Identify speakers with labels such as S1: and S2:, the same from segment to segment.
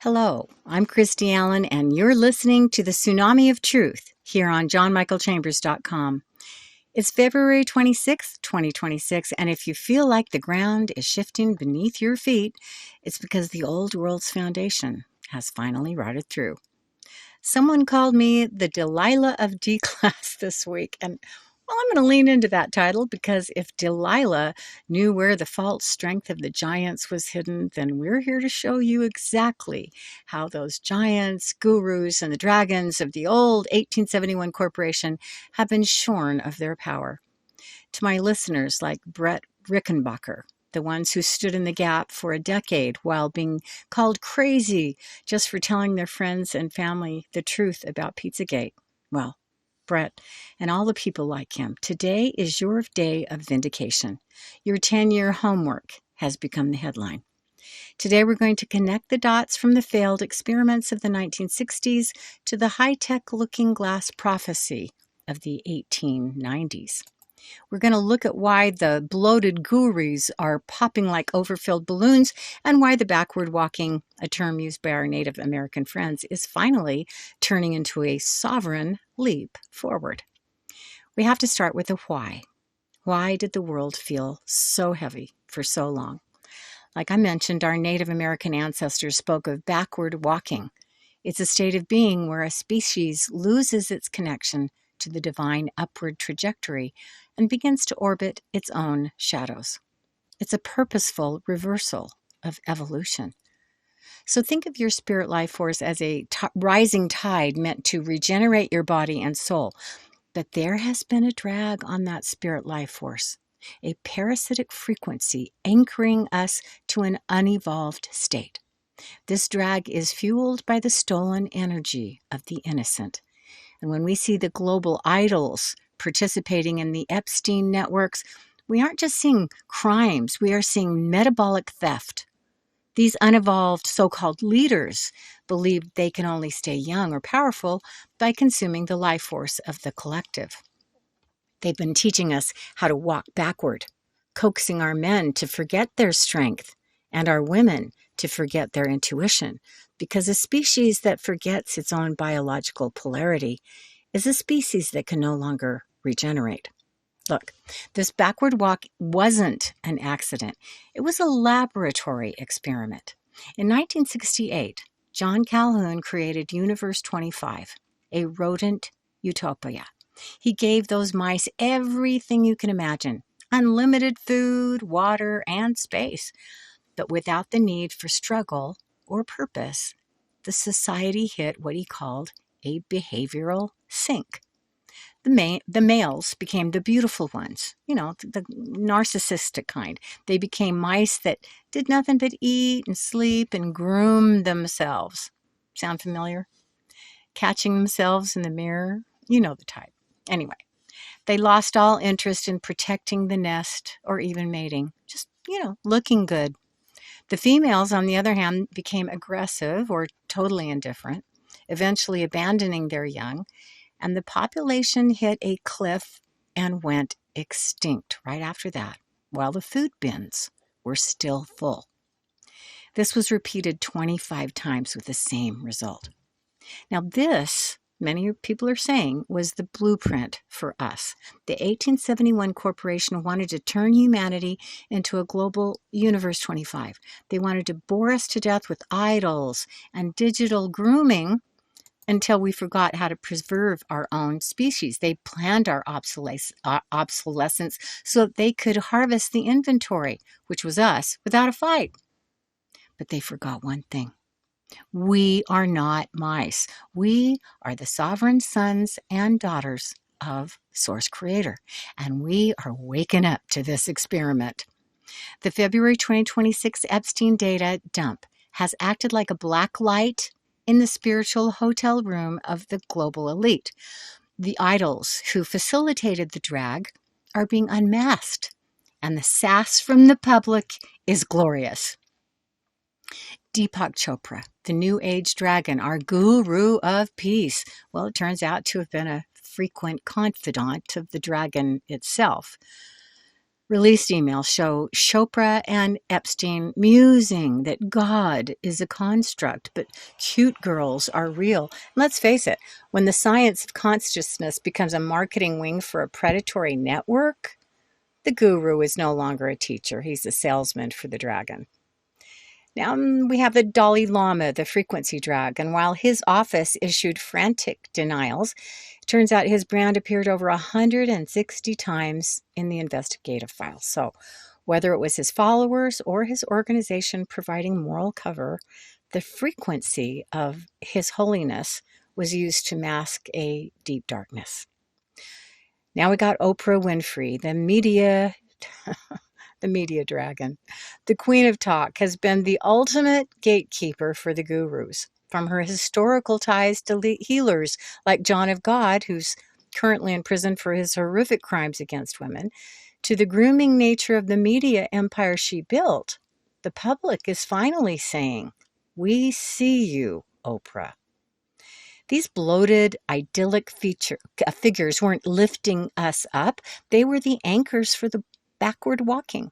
S1: Hello, I'm Kristy Allen, and you're listening to the Tsunami of Truth here on johnmichaelchambers.com. It's February 26th, 2026, and if you feel like the ground is shifting beneath your feet, it's because the old world's foundation has finally rotted through. Someone called me the Delilah of D-Class this week, and well, I'm going to lean into that title because if Delilah knew where the false strength of the giants was hidden, then we're here to show you exactly how those giants, gurus, and the dragons of the old 1871 corporation have been shorn of their power. To my listeners like Brett Rickenbacker, the ones who stood in the gap for a decade while being called crazy just for telling their friends and family the truth about Pizzagate. Well, Brett, and all the people like him, today is your day of vindication. Your 10-year homework has become the headline. Today we're going to connect the dots from the failed experiments of the 1960s to the high-tech looking glass prophecy of the 1890s. We're going to look at why the bloated gurus are popping like overfilled balloons and why the backward walking, a term used by our Native American friends, is finally turning into a sovereign leap forward. We have to start with the why. Why did the world feel so heavy for so long? Like I mentioned, our Native American ancestors spoke of backward walking. It's a state of being where a species loses its connection to the divine upward trajectory and begins to orbit its own shadows. It's a purposeful reversal of evolution. So think of your spirit life force as a rising tide meant to regenerate your body and soul. But there has been a drag on that spirit life force, a parasitic frequency anchoring us to an unevolved state. This drag is fueled by the stolen energy of the innocent. And when we see the global idols participating in the Epstein networks, we aren't just seeing crimes, we are seeing metabolic theft. These unevolved so-called leaders believe they can only stay young or powerful by consuming the life force of the collective. They've been teaching us how to walk backward, coaxing our men to forget their strength and our women to forget their intuition, because a species that forgets its own biological polarity is a species that can no longer regenerate. Look, this backward walk wasn't an accident. It was a laboratory experiment. In 1968, John Calhoun created Universe 25, a rodent utopia. He gave those mice everything you can imagine, unlimited food, water, and space, but without the need for struggle or purpose. The society hit what he called a behavioral sink. The males became the beautiful ones, the narcissistic kind. They became mice that did nothing but eat and sleep and groom themselves. Sound familiar? Catching themselves in the mirror, you know the type. Anyway, they lost all interest in protecting the nest or even mating, just, looking good. The females, on the other hand, became aggressive or totally indifferent, eventually abandoning their young, and the population hit a cliff and went extinct right after that, while the food bins were still full. This was repeated 25 times with the same result. Now this, many people are saying, was the blueprint for us. The 1871 corporation wanted to turn humanity into a global Universe 25. They wanted to bore us to death with idols and digital grooming until we forgot how to preserve our own species. They planned our obsolescence so that they could harvest the inventory, which was us, without a fight. But they forgot one thing. We are not mice. We are the sovereign sons and daughters of Source Creator, and we are waking up to this experiment. The February 2026 Epstein data dump has acted like a black light in the spiritual hotel room of the global elite. The idols who facilitated the drag are being unmasked, and the sass from the public is glorious. Deepak Chopra, the New Age dragon, our guru of peace. Well, it turns out to have been a frequent confidant of the dragon itself. Released emails show Chopra and Epstein musing that God is a construct, but cute girls are real. And let's face it, when the science of consciousness becomes a marketing wing for a predatory network, the guru is no longer a teacher. He's a salesman for the dragon. Now we have the Dalai Lama, the frequency dragon. While his office issued frantic denials, it turns out his brand appeared over 160 times in the investigative files. So whether it was his followers or his organization providing moral cover, the frequency of his holiness was used to mask a deep darkness. Now we got Oprah Winfrey, the media dragon. The Queen of Talk has been the ultimate gatekeeper for the gurus, from her historical ties to healers like John of God, who's currently in prison for his horrific crimes against women, to the grooming nature of the media empire she built. The public is finally saying, "We see you, Oprah." These bloated, idyllic figures weren't lifting us up. They were the anchors for the backward walking,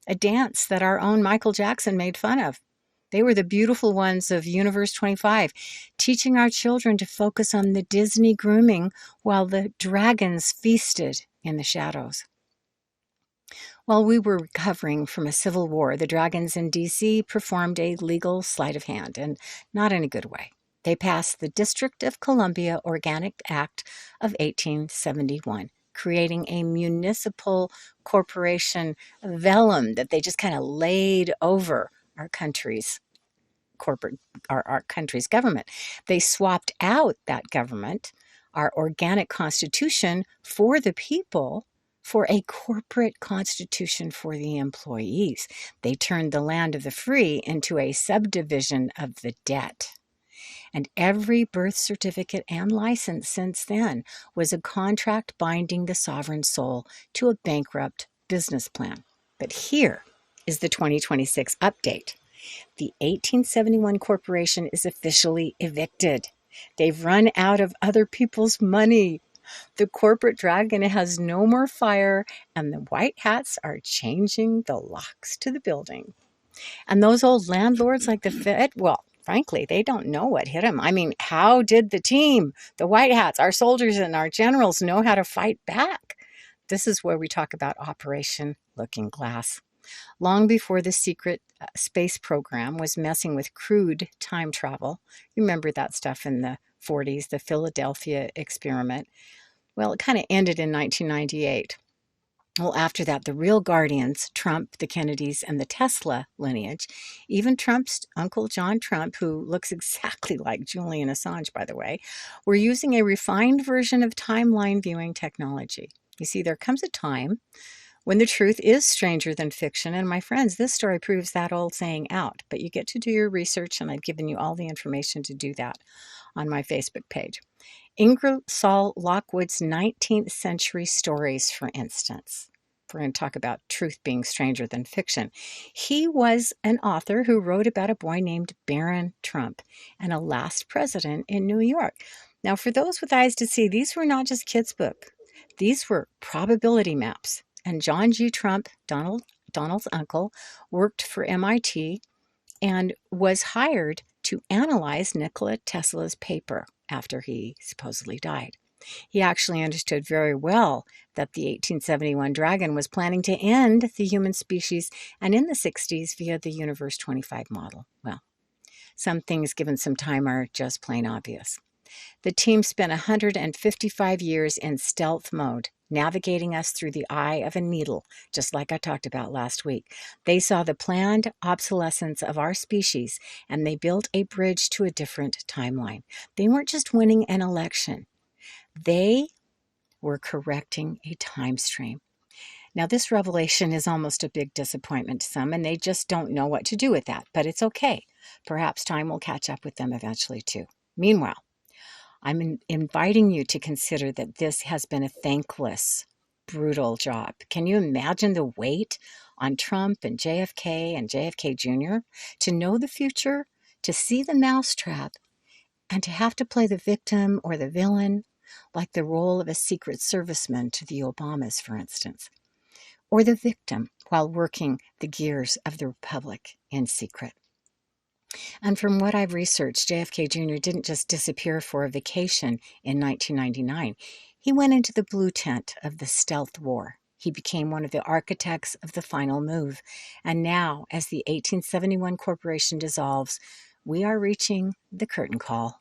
S1: a dance that our own Michael Jackson made fun of. They were the beautiful ones of Universe 25, teaching our children to focus on the Disney grooming while the dragons feasted in the shadows. While we were recovering from a civil war, the dragons in D.C. performed a legal sleight of hand, and not in a good way. They passed the District of Columbia Organic Act of 1871, creating a municipal corporation vellum that they just kind of laid over our country's our country's government. They swapped out that government, our organic constitution for the people, for a corporate constitution for the employees. They turned the land of the free into a subdivision of the debt. And every birth certificate and license since then was a contract binding the sovereign soul to a bankrupt business plan. But here is the 2026 update. The 1871 corporation is officially evicted. They've run out of other people's money. The corporate dragon has no more fire, and the white hats are changing the locks to the building. And those old landlords like the Fed, well, frankly, they don't know what hit them. I mean, how did the team, the white hats, our soldiers and our generals know how to fight back? This is where we talk about Operation Looking Glass. Long before the secret space program was messing with crude time travel, you remember that stuff in the 40s, the Philadelphia experiment. Well, it kind of ended in 1998. Well, after that, the real guardians, Trump, the Kennedys, and the Tesla lineage, even Trump's uncle John Trump, who looks exactly like Julian Assange, by the way, were using a refined version of timeline viewing technology. You see, there comes a time when the truth is stranger than fiction, and my friends, this story proves that old saying out. But you get to do your research, and I've given you all the information to do that on my Facebook page. Ingersoll Lockwood's 19th century stories, for instance. We're going to talk about truth being stranger than fiction. He was an author who wrote about a boy named Barron Trump and a last president in New York. Now, for those with eyes to see, these were not just kids' books. These were probability maps. And John G. Trump, Donald's uncle, worked for MIT and was hired to analyze Nikola Tesla's paper after he supposedly died. He actually understood very well that the 1871 dragon was planning to end the human species, and in the 60s via the Universe 25 model. Well, some things given some time are just plain obvious. The team spent 155 years in stealth mode, navigating us through the eye of a needle, just like I talked about last week. They saw the planned obsolescence of our species, and they built a bridge to a different timeline. They weren't just winning an election. They were correcting a time stream. Now, this revelation is almost a big disappointment to some, and they just don't know what to do with that. But it's okay. Perhaps time will catch up with them eventually, too. Meanwhile, I'm inviting you to consider that this has been a thankless, brutal job. Can you imagine the weight on Trump and JFK Jr. to know the future, to see the mousetrap, and to have to play the victim or the villain, like the role of a Secret Serviceman to the Obamas, for instance? or the victim while working the gears of the republic in secret. And from what I've researched, JFK Jr. didn't just disappear for a vacation in 1999. He went into the blue tent of the stealth war. He became one of the architects of the final move. And now, as the 1871 corporation dissolves, we are reaching the curtain call.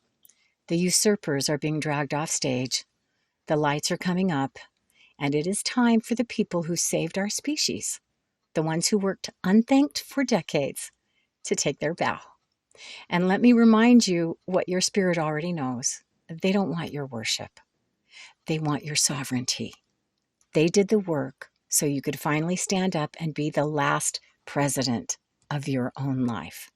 S1: The usurpers are being dragged off stage. The lights are coming up. And it is time for the people who saved our species, the ones who worked unthanked for decades, to take their bow. And let me remind you what your spirit already knows. They don't want your worship. They want your sovereignty. They did the work so you could finally stand up and be the last president of your own life.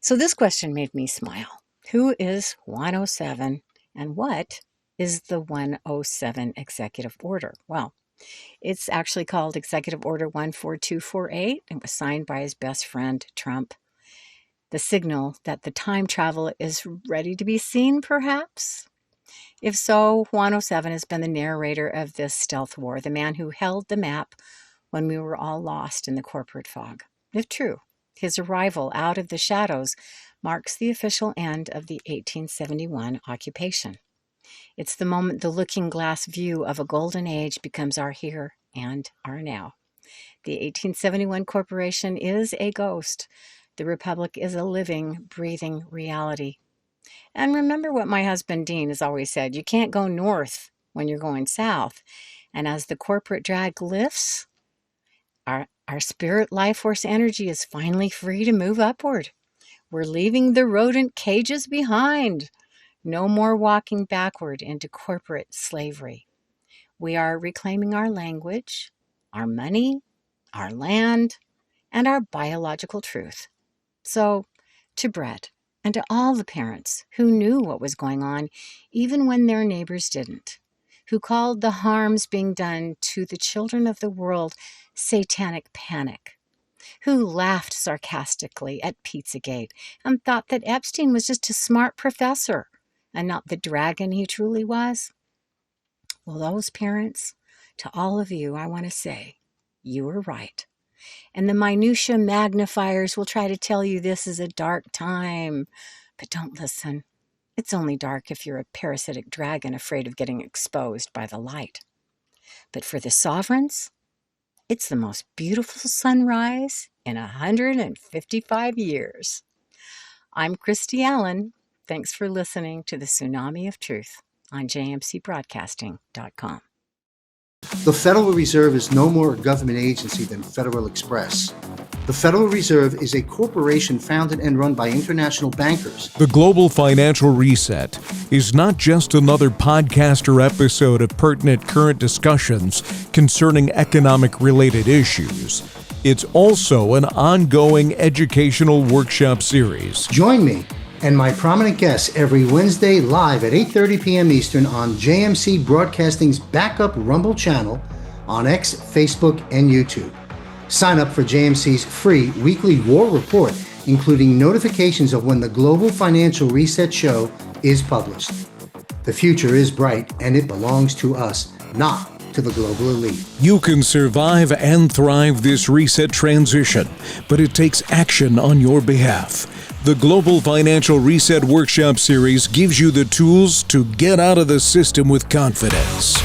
S1: So this question made me smile. Who is 107 and what is the 107 Executive Order? Well, it's actually called Executive Order 14248. It was signed by his best friend, Trump. The signal that the time travel is ready to be seen, perhaps? If so, 107 has been the narrator of this stealth war, the man who held the map when we were all lost in the corporate fog. If true, his arrival out of the shadows marks the official end of the 1871 occupation. It's the moment the looking glass view of a golden age becomes our here and our now. The 1871 corporation is a ghost. The Republic is a living, breathing reality. And remember what my husband Dean has always said, you can't go north when you're going south. And as the corporate drag lifts, our spirit life force energy is finally free to move upward. We're leaving the rodent cages behind. No more walking backward into corporate slavery. We are reclaiming our language, our money, our land, and our biological truth. So, to Brett, and to all the parents who knew what was going on, even when their neighbors didn't, who called the harms being done to the children of the world satanic panic, who laughed sarcastically at Pizzagate and thought that Epstein was just a smart professor and not the dragon he truly was. Well, those parents, to all of you, I want to say, you were right. And the minutia magnifiers will try to tell you this is a dark time. But don't listen. It's only dark if you're a parasitic dragon afraid of getting exposed by the light. But for the sovereigns, it's the most beautiful sunrise in 155 years. I'm Kristy Allen. Thanks for listening to the Tsunami of Truth on jmcbroadcasting.com.
S2: The Federal Reserve is no more a government agency than Federal Express. The Federal Reserve is a corporation founded and run by international bankers.
S3: The Global Financial Reset is not just another podcast or episode of pertinent current discussions concerning economic-related issues. It's also an ongoing educational workshop series.
S2: Join me and my prominent guests every Wednesday live at 8:30 p.m. Eastern on JMC Broadcasting's backup Rumble channel on X, Facebook, and YouTube. Sign up for JMC's free weekly war report, including notifications of when the Global Financial Reset show is published. The future is bright, and it belongs to us, not to the global elite.
S3: You can survive and thrive this reset transition, but it takes action on your behalf. The Global Financial Reset Workshop Series gives you the tools to get out of the system with confidence.